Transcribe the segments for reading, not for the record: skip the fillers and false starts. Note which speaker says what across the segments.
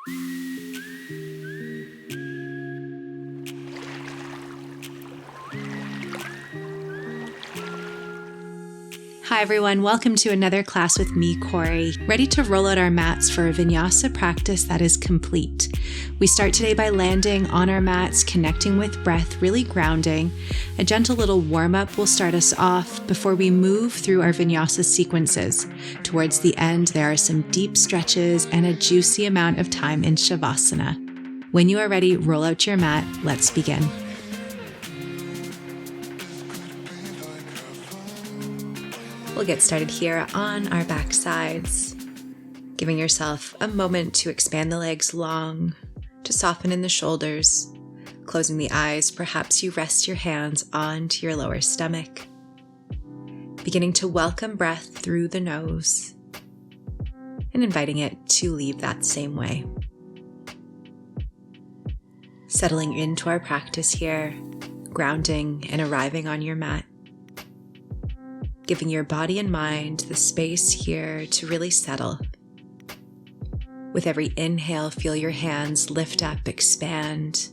Speaker 1: Hi everyone, welcome to another class with me, Korrie, ready to roll out our mats for a vinyasa practice that is complete. We start today by landing on our mats, connecting with breath, really grounding. A gentle little warm-up will start us off before we move through our vinyasa sequences. Towards the end, there are some deep stretches and a juicy amount of time in Shavasana. When you are ready, roll out your mat. Let's begin. We'll get started here on our back sides, giving yourself a moment to expand the legs long, to soften in the shoulders. Closing the eyes, perhaps you rest your hands onto your lower stomach. Beginning to welcome breath through the nose and inviting it to leave that same way. Settling into our practice here, grounding and arriving on your mat. Giving your body and mind the space here to really settle. With every inhale, feel your hands lift up, expand,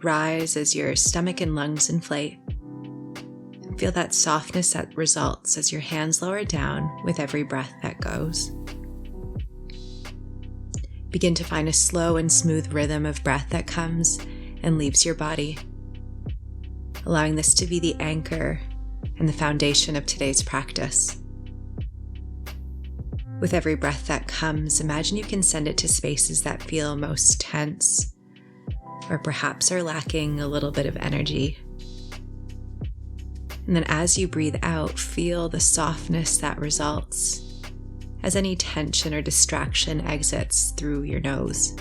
Speaker 1: rise as your stomach and lungs inflate. And feel that softness that results as your hands lower down with every breath that goes. Begin to find a slow and smooth rhythm of breath that comes and leaves your body, allowing this to be the anchor and the foundation of today's practice. With every breath that comes, imagine you can send it to spaces that feel most tense, or perhaps are lacking a little bit of energy. And then as you breathe out, feel the softness that results as any tension or distraction exits through your nose.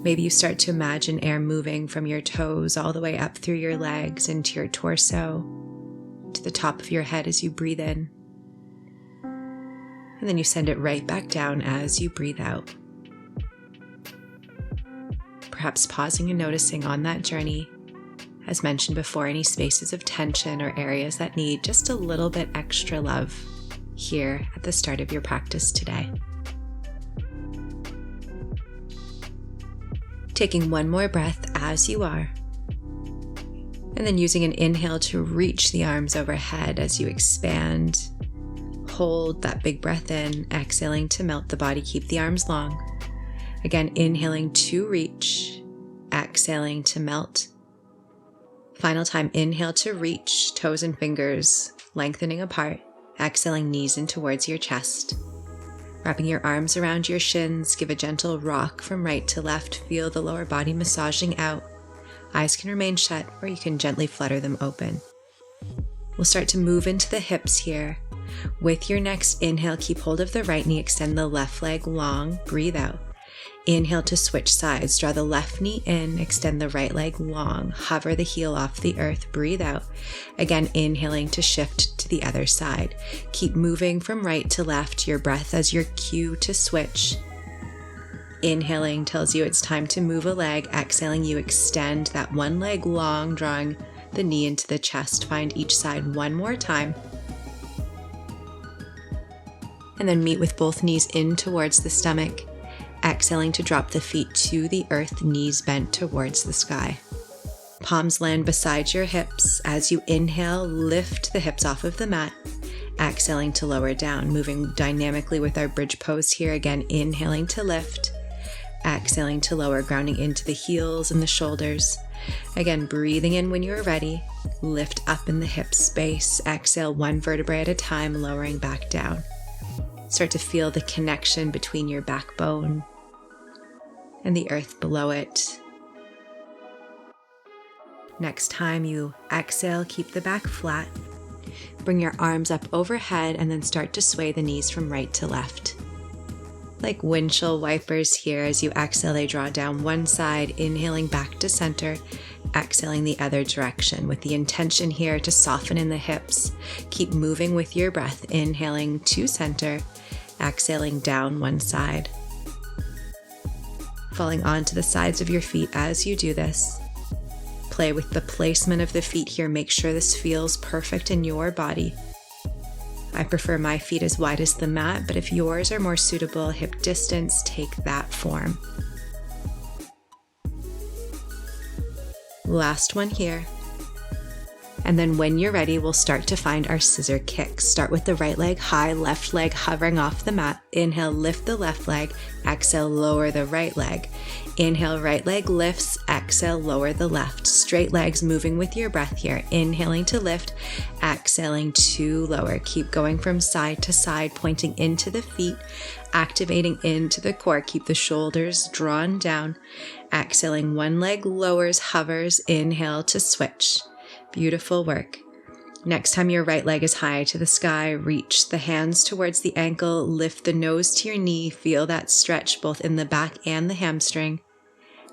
Speaker 1: Maybe you start to imagine air moving from your toes all the way up through your legs into your torso, to the top of your head as you breathe in. And then you send it right back down as you breathe out. Perhaps pausing and noticing on that journey, as mentioned before, any spaces of tension or areas that need just a little bit extra love here at the start of your practice today. Taking one more breath as you are, and then using an inhale to reach the arms overhead as you expand. Hold that big breath in, exhaling to melt the body, keep the arms long. Again, inhaling to reach, exhaling to melt. Final time, inhale to reach, toes and fingers lengthening apart, exhaling knees in towards your chest. Wrapping your arms around your shins, give a gentle rock from right to left. Feel the lower body massaging out. Eyes can remain shut, or you can gently flutter them open. We'll start to move into the hips here. With your next inhale, keep hold of the right knee, extend the left leg long, breathe out. Inhale to switch sides, draw the left knee in, extend the right leg long, hover the heel off the earth, breathe out. Again, inhaling to shift to the other side. Keep moving from right to left, your breath as your cue to switch. Inhaling tells you it's time to move a leg, exhaling you extend that one leg long, drawing the knee into the chest. Find each side one more time. And then meet with both knees in towards the stomach. Exhaling to drop the feet to the earth, knees bent towards the sky. Palms land beside your hips. As you inhale, lift the hips off of the mat. Exhaling to lower down, moving dynamically with our bridge pose here. Again, inhaling to lift. Exhaling to lower, grounding into the heels and the shoulders. Again, breathing in when you're ready. Lift up in the hip space. Exhale one vertebrae at a time, lowering back down. Start to feel the connection between your backbone and the earth below it. Next time you exhale, keep the back flat. Bring your arms up overhead and then start to sway the knees from right to left. Like windshield wipers here, as you exhale, they draw down one side, inhaling back to center, exhaling the other direction with the intention here to soften in the hips. Keep moving with your breath, inhaling to center, exhaling down one side. Falling onto the sides of your feet as you do this. play with the placement of the feet here. Make sure this feels perfect in your body. I prefer my feet as wide as the mat, but if yours are more suitable, hip distance, take that form. Last one here. And then when you're ready, we'll start to find our scissor kicks. Start with the right leg high, left leg hovering off the mat. Inhale, lift the left leg. Exhale, lower the right leg. Inhale, right leg lifts. Exhale, lower the left. Straight legs moving with your breath here. Inhaling to lift, exhaling to lower. Keep going from side to side, pointing into the feet, activating into the core. Keep the shoulders drawn down. Exhaling, one leg lowers, hovers. Inhale to switch. Beautiful work. Next time your right leg is high to the sky, reach the hands towards the ankle, lift the nose to your knee, feel that stretch both in the back and the hamstring,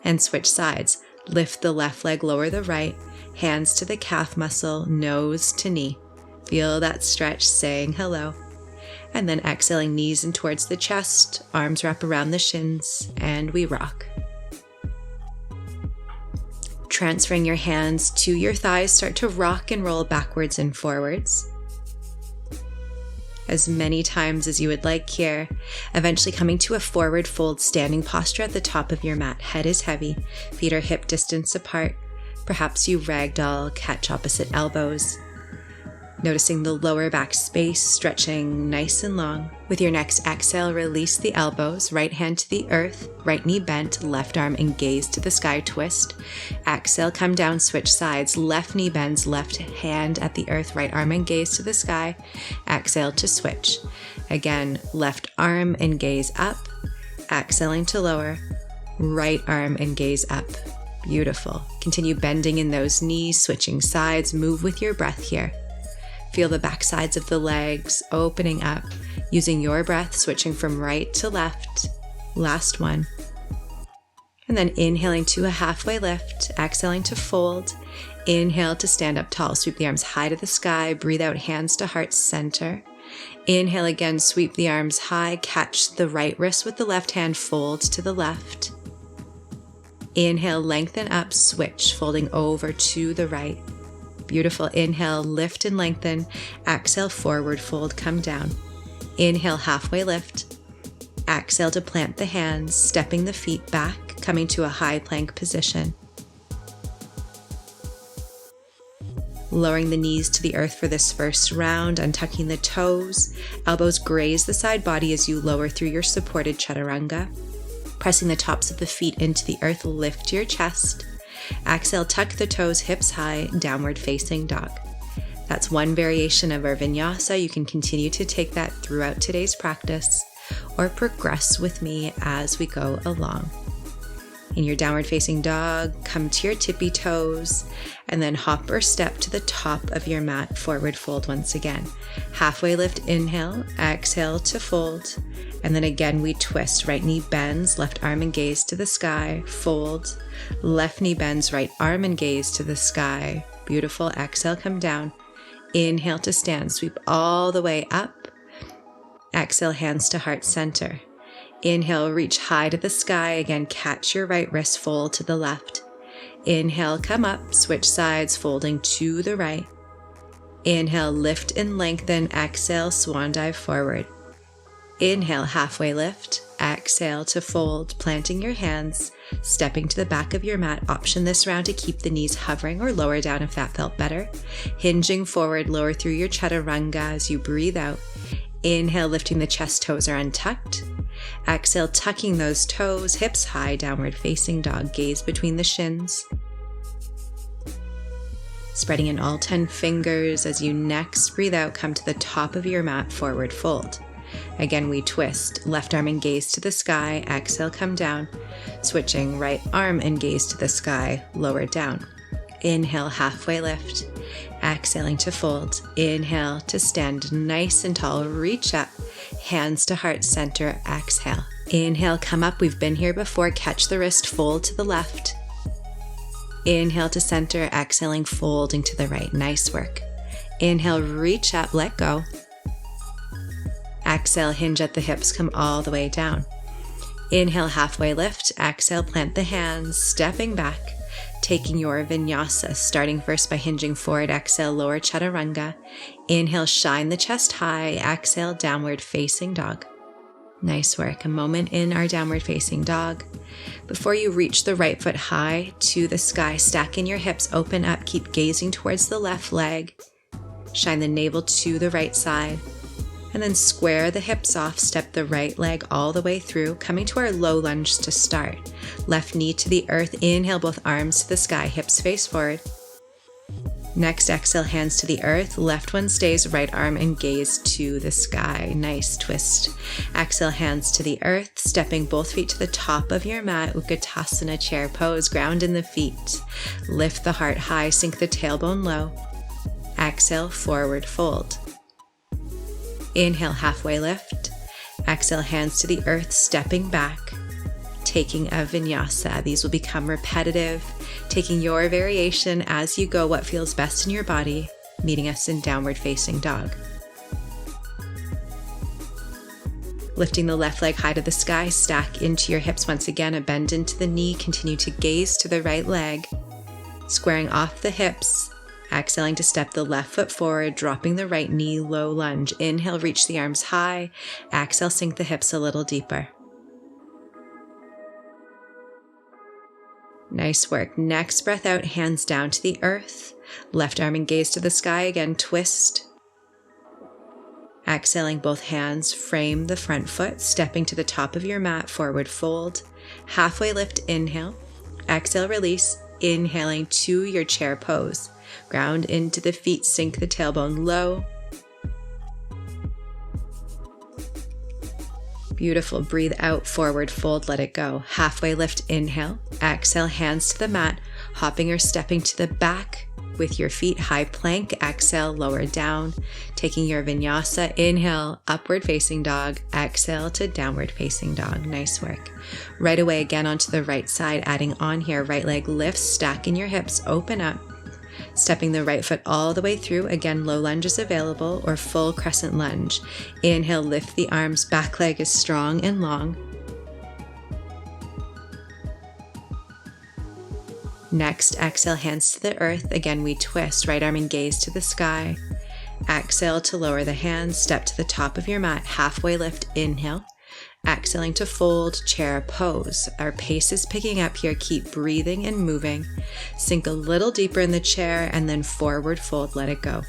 Speaker 1: and switch sides. Lift the left leg, lower the right, hands to the calf muscle, nose to knee. Feel that stretch, saying hello. And then exhaling, knees in towards the chest, arms wrap around the shins, and we rock. Transferring your hands to your thighs, start to rock and roll backwards and forwards. As many times as you would like here, eventually coming to a forward fold standing posture at the top of your mat. Head is heavy, feet are hip distance apart. Perhaps you ragdoll, catch opposite elbows. Noticing the lower back space, stretching nice and long. With your next exhale, release the elbows, right hand to the earth, right knee bent, left arm and gaze to the sky, twist. Exhale, come down, switch sides, left knee bends, left hand at the earth, right arm and gaze to the sky. Exhale to switch. Again, left arm and gaze up, exhaling to lower, right arm and gaze up. Beautiful. Continue bending in those knees, switching sides, move with your breath here. Feel the back sides of the legs opening up, using your breath, switching from right to left. Last one. And then inhaling to a halfway lift, exhaling to fold. Inhale to stand up tall, sweep the arms high to the sky, breathe out, hands to heart center. Inhale again, sweep the arms high, catch the right wrist with the left hand, fold to the left. Inhale, lengthen up, switch, folding over to the right. Beautiful. Inhale, lift and lengthen. Exhale, forward fold, come down. Inhale, halfway lift. Exhale to plant the hands, stepping the feet back, coming to a high plank position. Lowering the knees to the earth for this first round, untucking the toes. Elbows graze the side body as you lower through your supported chaturanga. Pressing the tops of the feet into the earth, lift your chest. Exhale, tuck the toes, hips high, downward facing dog. That's one variation of our vinyasa. You can continue to take that throughout today's practice or progress with me as we go along. In your downward facing dog, come to your tippy toes and then hop or step to the top of your mat, forward fold once again. Halfway lift, inhale, exhale to fold. And then again, we twist. Right knee bends, left arm and gaze to the sky, fold. Left knee bends, right arm and gaze to the sky. Beautiful. Exhale, come down. Inhale to stand, sweep all the way up. Exhale, hands to heart center. Inhale, reach high to the sky. Again, catch your right wrist, fold to the left. Inhale, come up, switch sides, folding to the right. Inhale, lift and lengthen. Exhale, swan dive forward. Inhale, halfway lift. Exhale to fold, planting your hands, stepping to the back of your mat. Option this round to keep the knees hovering or lower down if that felt better. Hinging forward, lower through your chaturanga as you breathe out. Inhale, lifting the chest, toes are untucked. Exhale, tucking those toes, hips high, downward facing dog, gaze between the shins. Spreading in all 10 fingers as you next breathe out, come to the top of your mat, forward fold. Again, we twist, left arm and gaze to the sky, exhale, come down. Switching, right arm and gaze to the sky, lower down. Inhale, halfway lift. Exhaling to fold. Inhale to stand nice and tall, reach up, hands to heart center, exhale. Inhale, come up, we've been here before, catch the wrist, fold to the left. Inhale to center, exhaling, folding to the right, nice work. Inhale, reach up, let go. Exhale, hinge at the hips, come all the way down. Inhale, halfway lift. Exhale, plant the hands, stepping back. taking your vinyasa, starting first by hinging forward. Exhale, lower chaturanga. Inhale, shine the chest high. Exhale, downward facing dog. Nice work. A moment in our downward facing dog. Before you reach the right foot high to the sky, stack in your hips, open up, keep gazing towards the left leg. Shine the navel to the right side. And then square the hips off, step the right leg all the way through, coming to our low lunge to start. Left knee to the earth, inhale both arms to the sky, hips face forward. Next, exhale, hands to the earth, left one stays, right arm and gaze to the sky. Nice twist. Exhale, hands to the earth, stepping both feet to the top of your mat, Utkatasana chair pose, ground in the feet. Lift the heart high, sink the tailbone low. Exhale, forward fold. Inhale, halfway lift. Exhale, hands to the earth, stepping back, taking a vinyasa. These will become repetitive, taking your variation as you go, what feels best in your body, meeting us in downward facing dog. Lifting the left leg high to the sky, stack into your hips once again, a bend into the knee, continue to gaze to the right leg, squaring off the hips. Exhaling to step the left foot forward, dropping the right knee, low lunge. Inhale, reach the arms high. Exhale, sink the hips a little deeper. Nice work. Next breath out, hands down to the earth. Left arm and gaze to the sky. Again, twist. Exhaling, both hands frame the front foot, stepping to the top of your mat, forward fold. Halfway lift, inhale. Exhale, release. Inhaling to your chair pose. Ground into the feet, sink the tailbone low. Beautiful. Breathe out, forward fold, let it go. Halfway lift, inhale. Exhale, hands to the mat, hopping or stepping to the back with your feet, high plank. Exhale, lower down, taking your vinyasa. Inhale, upward facing dog. Exhale to downward facing dog. Nice work. Right away, again onto the right side, adding on here, right leg lifts, stack in your hips, open up. Stepping the right foot all the way through. Again, low lunge is available or full crescent lunge. Inhale, lift the arms, back leg is strong and long. Next, exhale, hands to the earth. Again, we twist, right arm and gaze to the sky. Exhale to lower the hands, step to the top of your mat, halfway lift, inhale. Exhaling to fold, chair pose. Our pace is picking up here. Keep breathing and moving. Sink a little deeper in the chair and then forward fold, let it go.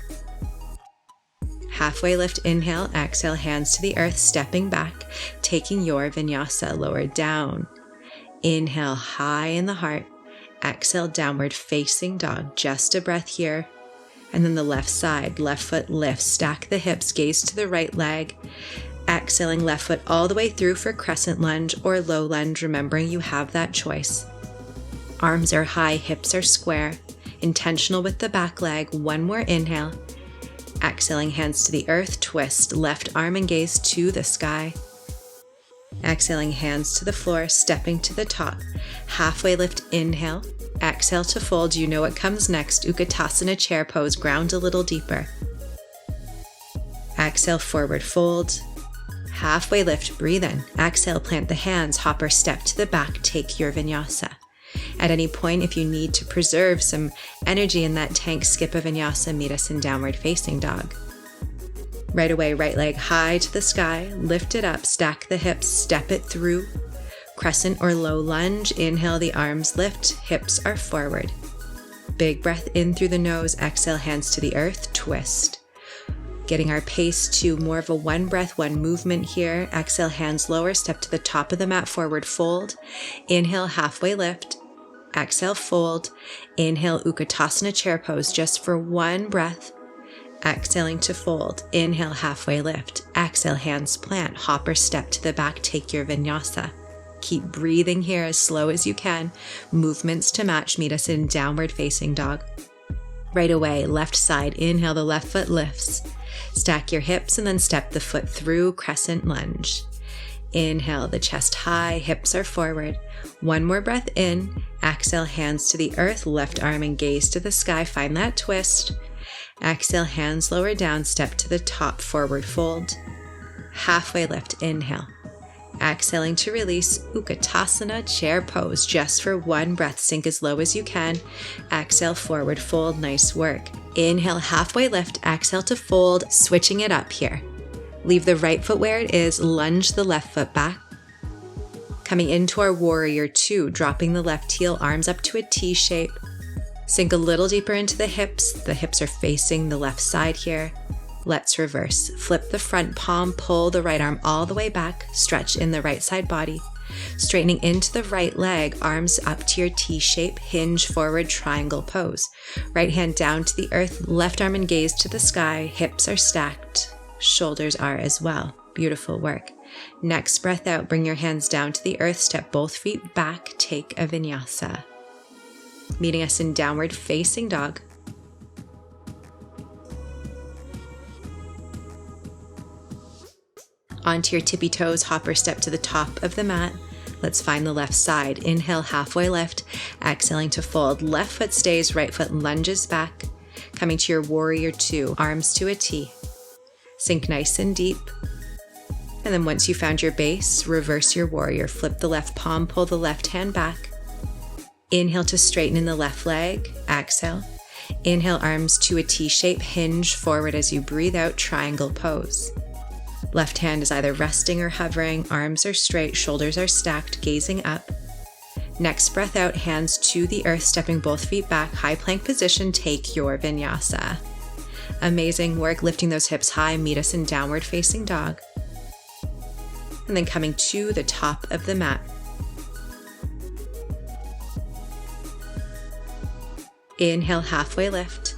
Speaker 1: Halfway lift, inhale. Exhale, hands to the earth, stepping back, taking your vinyasa, lower down. Inhale, high in the heart. Exhale, downward facing dog. Just a breath here. And then the left side, left foot lifts, stack the hips, gaze to the right leg. Exhaling, left foot all the way through for crescent lunge or low lunge, remembering you have that choice. Arms are high, hips are square. Intentional with the back leg. One more inhale. Exhaling, hands to the earth, twist. Left arm and gaze to the sky. Exhaling, hands to the floor, stepping to the top. Halfway lift, inhale. Exhale to fold. You know what comes next. Utkatasana chair pose. Ground a little deeper. Exhale, forward fold. Halfway lift, breathe in. Exhale, plant the hands, hop or step to the back, take your vinyasa. At any point, if you need to preserve some energy in that tank, skip a vinyasa, meet us in downward facing dog. Right away, right leg high to the sky, lift it up, stack the hips, step it through. Crescent or low lunge, inhale, the arms lift, hips are forward. Big breath in through the nose, exhale, hands to the earth, twist. Getting our pace to more of a one breath, one movement here. Exhale, hands lower, step to the top of the mat, forward fold. Inhale, halfway lift. Exhale, fold. Inhale, Utkatasana chair pose just for one breath. Exhaling to fold. Inhale, halfway lift. Exhale, hands plant. Hop or step to the back, take your vinyasa. Keep breathing here as slow as you can. Movements to match, meet us in downward facing dog. Right away, left side, inhale, the left foot lifts. Stack your hips and then step the foot through, crescent lunge. Inhale, the chest high, hips are forward. One more breath in. Exhale, hands to the earth, left arm and gaze to the sky. Find that twist. Exhale, hands lower down, step to the top, forward fold. Halfway lift, inhale. Exhaling to release, Utkatasana chair pose. Just for one breath, sink as low as you can. Exhale, forward fold, nice work. Inhale, halfway lift, exhale to fold, switching it up here. Leave the right foot where it is, lunge the left foot back. Coming into our warrior two, dropping the left heel, arms up to a T shape. Sink a little deeper into the hips are facing the left side here. Let's reverse. Flip the front palm, pull the right arm all the way back, stretch in the right side body. Straightening into the right leg, arms up to your T shape, hinge forward, triangle pose. Right hand down to the earth, left arm and gaze to the sky, hips are stacked, shoulders are as well. Beautiful work. Next breath out, bring your hands down to the earth, step both feet back, take a vinyasa. Meeting us in downward facing dog. Onto your tippy toes, hopper step to the top of the mat. Let's find the left side. Inhale, halfway lift. Exhaling to fold. Left foot stays, right foot lunges back. Coming to your warrior two, arms to a T. Sink nice and deep. And then once you found your base, reverse your warrior. Flip the left palm, pull the left hand back. Inhale to straighten in the left leg. Exhale. Inhale, arms to a T shape, hinge forward as you breathe out, triangle pose. Left hand is either resting or hovering, arms are straight, shoulders are stacked, gazing up. Next breath out, hands to the earth, stepping both feet back, high plank position, take your vinyasa. Amazing work, lifting those hips high, meet us in downward facing dog. And then coming to the top of the mat. Inhale, halfway lift.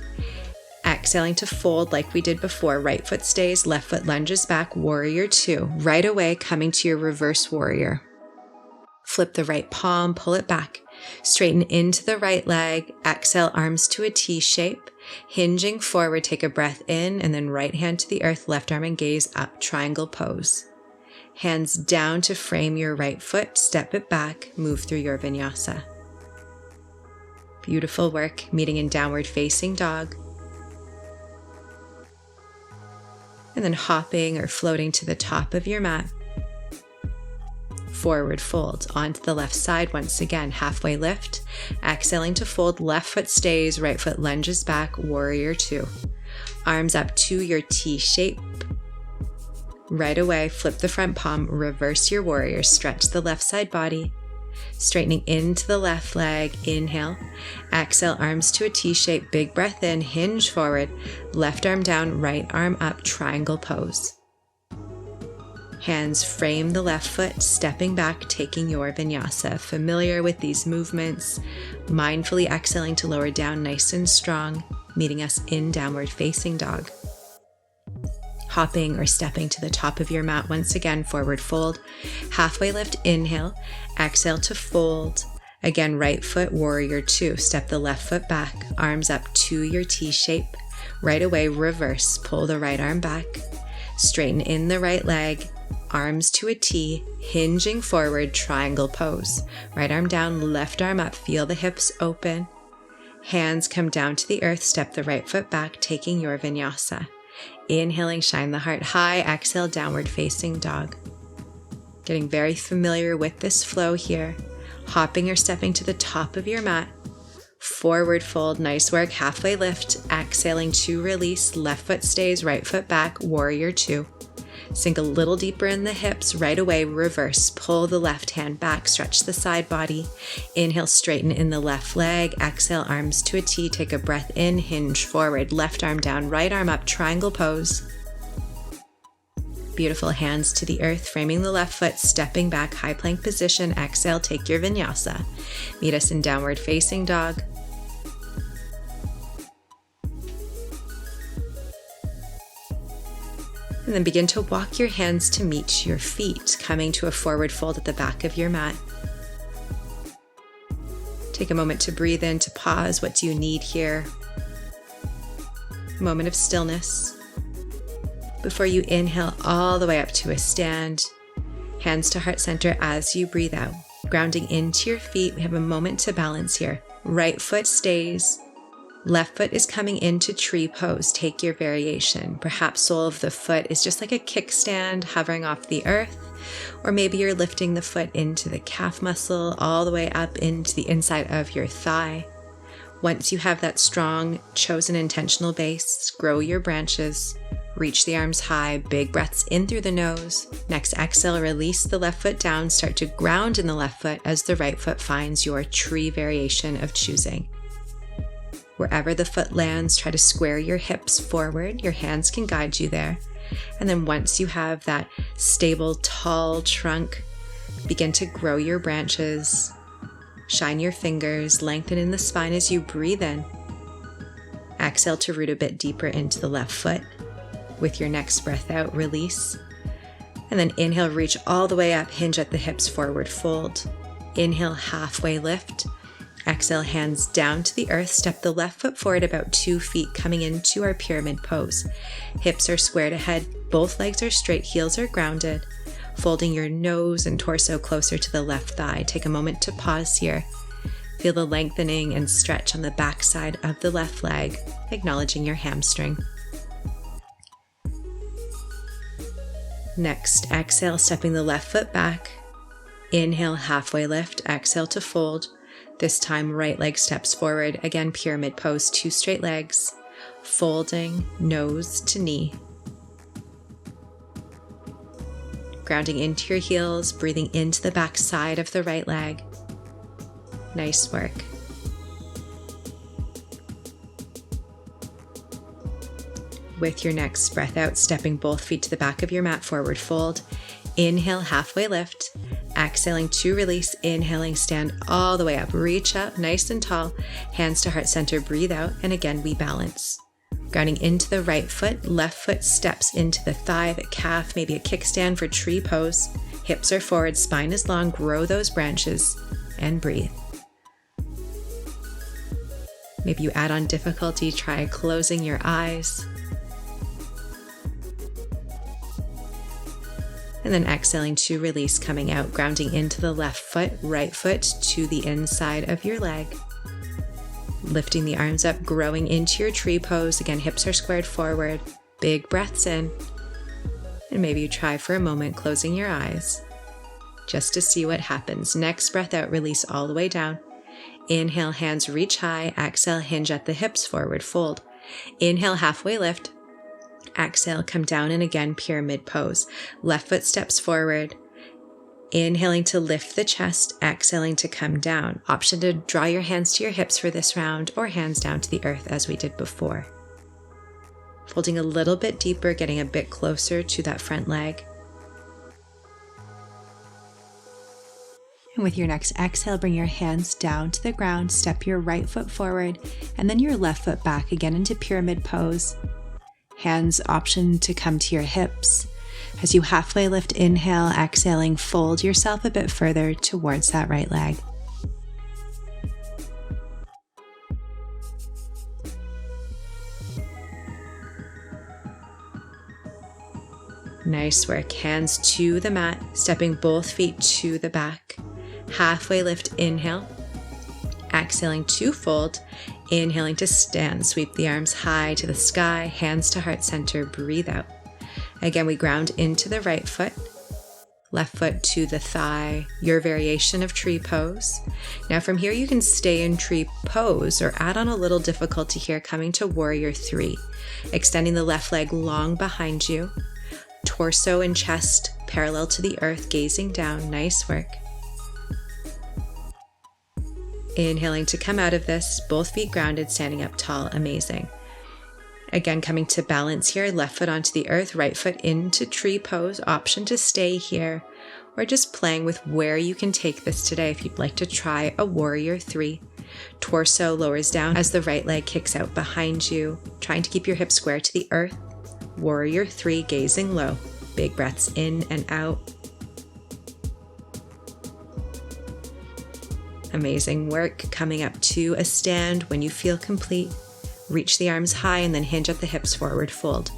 Speaker 1: Exhaling to fold like we did before. Right foot stays, left foot lunges back, warrior two. Right away, coming to your reverse warrior. Flip the right palm, pull it back. Straighten into the right leg. Exhale, arms to a T shape. Hinging forward, take a breath in, and then right hand to the earth, left arm and gaze up, triangle pose. Hands down to frame your right foot, step it back, move through your vinyasa. Beautiful work, meeting in downward facing dog. And then hopping or floating to the top of your mat. Forward fold onto the left side once again, halfway lift. Exhaling to fold, left foot stays, right foot lunges back, warrior two. Arms up to your T shape. Right away, flip the front palm, reverse your warrior, stretch the left side body. Straightening into the left leg, inhale. Exhale, arms to a T shape, big breath in, hinge forward. Left arm down, right arm up, triangle pose. Hands frame the left foot, stepping back, taking your vinyasa. Familiar with these movements, mindfully exhaling to lower down nice and strong, meeting us in downward facing dog. Hopping or stepping to the top of your mat once again, forward fold. Halfway lift, inhale. Exhale to fold. Again, right foot, warrior two. Step the left foot back, arms up to your T shape. Right away, reverse, pull the right arm back. Straighten in the right leg, arms to a T, hinging forward, triangle pose. Right arm down, left arm up, feel the hips open. Hands come down to the earth, step the right foot back, taking your vinyasa. Inhaling, shine the heart high. Exhale, downward facing dog. Getting very familiar with this flow here. Hopping or stepping to the top of your mat. Forward fold, nice work. Halfway lift. Exhaling to release. Left foot stays, right foot back, warrior two. Sink a little deeper in the hips. Right away, reverse. Pull the left hand back, stretch the side body. Inhale, straighten in the left leg. Exhale, arms to a T. Take a breath in, hinge forward. Left arm down, right arm up, triangle pose. Beautiful, hands to the earth, framing the left foot, stepping back, high plank position. Exhale, take your vinyasa. Meet us in downward facing dog. And then begin to walk your hands to meet your feet, coming to a forward fold at the back of your mat. Take a moment to breathe in, to pause. What do you need here? A moment of stillness. Before you inhale all the way up to a stand, hands to heart center as you breathe out. Grounding into your feet, we have a moment to balance here. Right foot stays. Left foot is coming into tree pose. Take your variation. Perhaps sole of the foot is just like a kickstand hovering off the earth. Or maybe you're lifting the foot into the calf muscle, all the way up into the inside of your thigh. Once you have that strong, chosen intentional base, grow your branches, reach the arms high, big breaths in through the nose. Next, exhale, release the left foot down, start to ground in the left foot as the right foot finds your tree variation of choosing. Wherever the foot lands, try to square your hips forward. Your hands can guide you there. And then once you have that stable, tall trunk, begin to grow your branches. Shine your fingers, lengthen in the spine as you breathe in. Exhale to root a bit deeper into the left foot. With your next breath out, release. And then inhale, reach all the way up, hinge at the hips, forward fold. Inhale, halfway lift. Exhale, hands down to the earth. Step the left foot forward about 2 feet, coming into our pyramid pose. Hips are squared ahead, both legs are straight, heels are grounded. Folding your nose and torso closer to the left thigh. Take a moment to pause here. Feel the lengthening and stretch on the back side of the left leg, acknowledging your hamstring. Next, exhale, stepping the left foot back. Inhale, halfway lift. Exhale to fold. This time, right leg steps forward. Again, pyramid pose, 2 straight legs. Folding, nose to knee. Grounding into your heels, breathing into the back side of the right leg. Nice work. With your next breath out, stepping both feet to the back of your mat, forward fold. Inhale, halfway lift. Exhaling to release. Inhaling, stand all the way up. Reach up, nice and tall. Hands to heart center, breathe out. And again, we balance. Grounding into the right foot, left foot steps into the thigh, the calf, maybe a kickstand for tree pose. Hips are forward, spine is long, grow those branches, and breathe. Maybe you add on difficulty, try closing your eyes. And then exhaling to release, coming out, grounding into the left foot, right foot to the inside of your leg. Lifting the arms up, growing into your tree pose. Again, hips are squared forward. Big breaths in. And maybe you try for a moment closing your eyes just to see what happens. Next breath out, release all the way down. Inhale, hands reach high. Exhale, hinge at the hips, forward fold. Inhale, halfway lift. Exhale, come down, and again, pyramid pose. Left foot steps forward. Inhaling to lift the chest, exhaling to come down. Option to draw your hands to your hips for this round, or hands down to the earth as we did before. Folding a little bit deeper, getting a bit closer to that front leg. And with your next exhale, bring your hands down to the ground, step your right foot forward, and then your left foot back again into pyramid pose. Hands option to come to your hips. As you halfway lift, inhale, exhaling, fold yourself a bit further towards that right leg. Nice work. Hands to the mat, stepping both feet to the back. Halfway lift, inhale. Exhaling to fold. Inhaling to stand, sweep the arms high to the sky, hands to heart center, breathe out. Again, we ground into the right foot, left foot to the thigh, your variation of tree pose. Now from here, you can stay in tree pose or add on a little difficulty here, coming to warrior 3. Extending the left leg long behind you, torso and chest parallel to the earth, gazing down. Nice work. Inhaling to come out of this, both feet grounded, standing up tall. Amazing. Again, coming to balance here, left foot onto the earth, right foot into tree pose. Option to stay here, or just playing with where you can take this today if you'd like to try a warrior 3. Torso lowers down as the right leg kicks out behind you, trying to keep your hips square to the earth. Warrior 3, gazing low. Big breaths in and out. Amazing work. Coming up to a stand when you feel complete. Reach the arms high and then hinge at the hips, forward fold.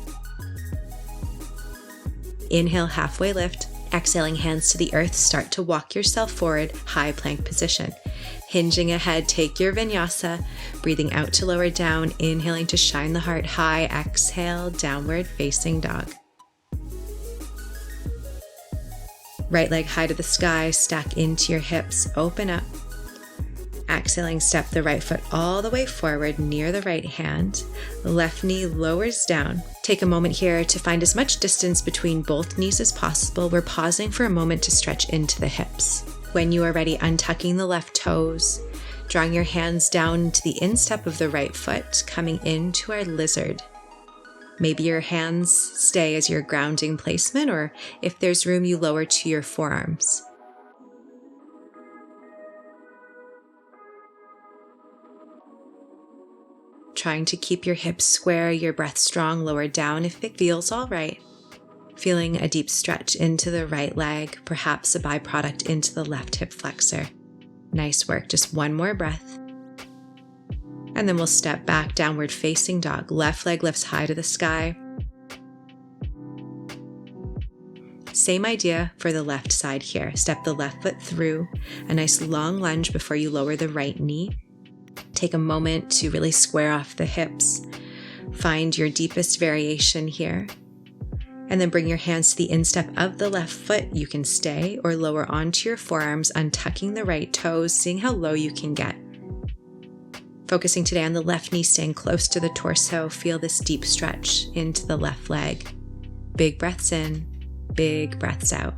Speaker 1: Inhale, halfway lift. Exhaling, hands to the earth. Start to walk yourself forward, high plank position. Hinging ahead, take your vinyasa. Breathing out to lower down. Inhaling to shine the heart high. Exhale, downward facing dog. Right leg high to the sky, stack into your hips, open up. Exhaling, step the right foot all the way forward near the right hand. Left knee lowers down. Take a moment here to find as much distance between both knees as possible. We're pausing for a moment to stretch into the hips. When you are ready, untucking the left toes, drawing your hands down to the instep of the right foot, coming into our lizard. Maybe your hands stay as your grounding placement, or if there's room, you lower to your forearms. Trying to keep your hips square, your breath strong, lower down if it feels all right. Feeling a deep stretch into the right leg, perhaps a byproduct into the left hip flexor. Nice work, just one more breath. And then we'll step back, downward facing dog. Left leg lifts high to the sky. Same idea for the left side here. Step the left foot through, a nice long lunge before you lower the right knee. Take a moment to really square off the hips. Find your deepest variation here. And then bring your hands to the instep of the left foot. You can stay or lower onto your forearms, untucking the right toes, seeing how low you can get. Focusing today on the left knee, staying close to the torso. Feel this deep stretch into the left leg. Big breaths in, big breaths out.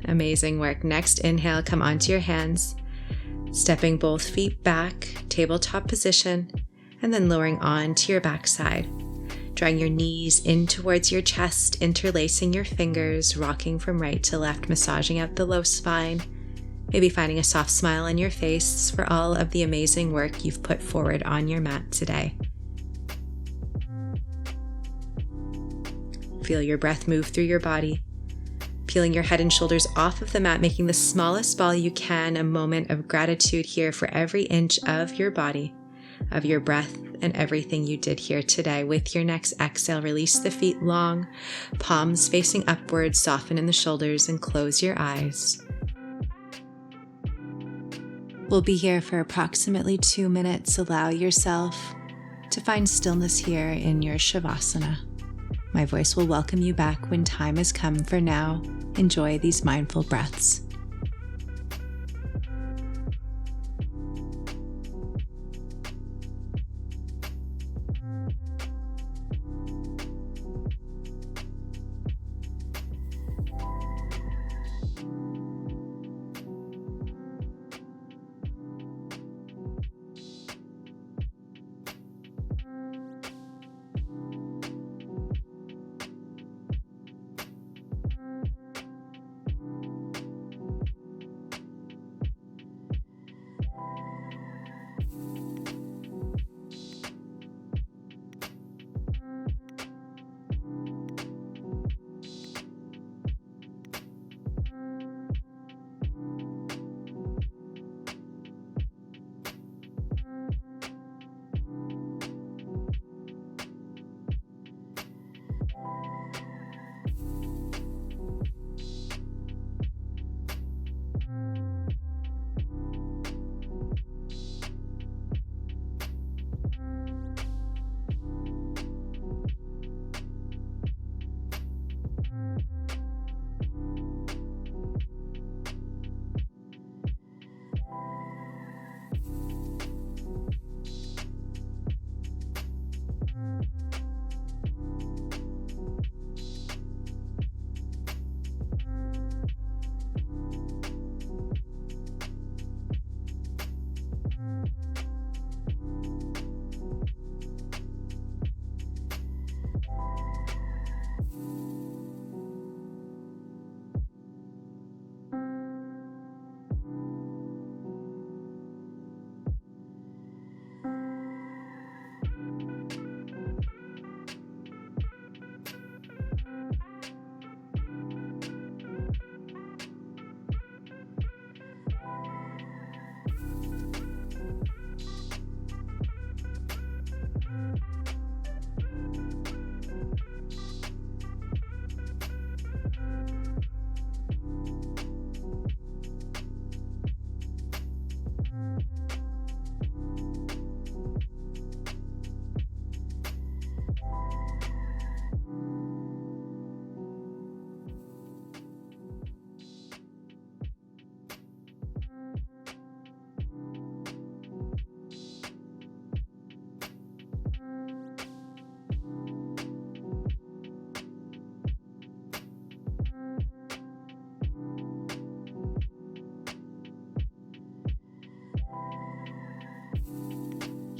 Speaker 1: Amazing work. Next, inhale, come onto your hands, stepping both feet back, tabletop position, and then lowering onto your backside. Drawing your knees in towards your chest, interlacing your fingers, rocking from right to left, massaging out the low spine, maybe finding a soft smile on your face for all of the amazing work you've put forward on your mat today. Feel your breath move through your body. Peeling your head and shoulders off of the mat, making the smallest ball you can, a moment of gratitude here for every inch of your body, of your breath, and everything you did here today. With your next exhale, release the feet long, palms facing upwards, soften in the shoulders, and close your eyes. We'll be here for approximately 2 minutes. Allow yourself to find stillness here in your Shavasana. My voice will welcome you back when time has come. For now, enjoy these mindful breaths.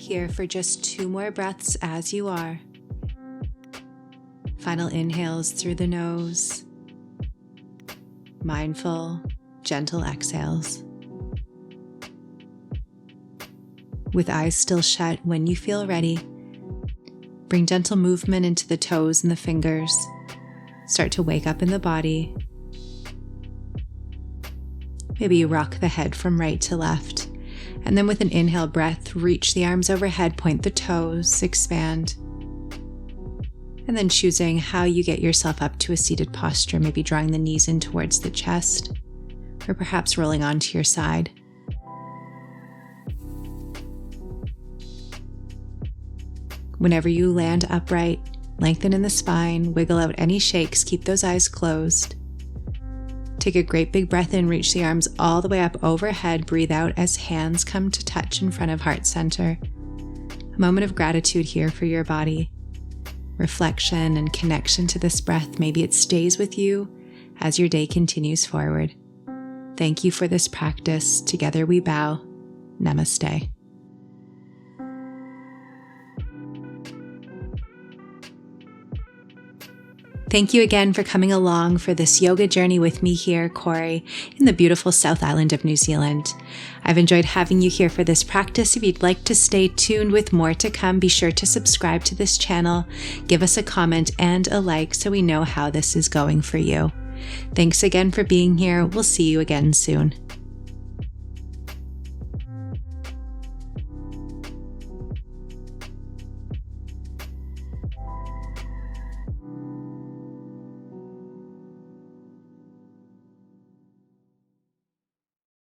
Speaker 1: here for just 2 more breaths as you are. Final inhales through the nose. Mindful, gentle exhales. With eyes still shut, when you feel ready, bring gentle movement into the toes and the fingers. Start to wake up in the body. Maybe you rock the head from right to left. And then with an inhale breath, reach the arms overhead, point the toes, expand. And then choosing how you get yourself up to a seated posture, maybe drawing the knees in towards the chest, or perhaps rolling onto your side. Whenever you land upright, lengthen in the spine, wiggle out any shakes, keep those eyes closed. Take a great big breath in, reach the arms all the way up overhead, breathe out as hands come to touch in front of heart center. A moment of gratitude here for your body. Reflection and connection to this breath, maybe it stays with you as your day continues forward. Thank you for this practice. Together we bow. Namaste. Thank you again for coming along for this yoga journey with me here, Korrie, in the beautiful South Island of New Zealand. I've enjoyed having you here for this practice. If you'd like to stay tuned with more to come, be sure to subscribe to this channel, give us a comment and a like so we know how this is going for you. Thanks again for being here. We'll see you again soon.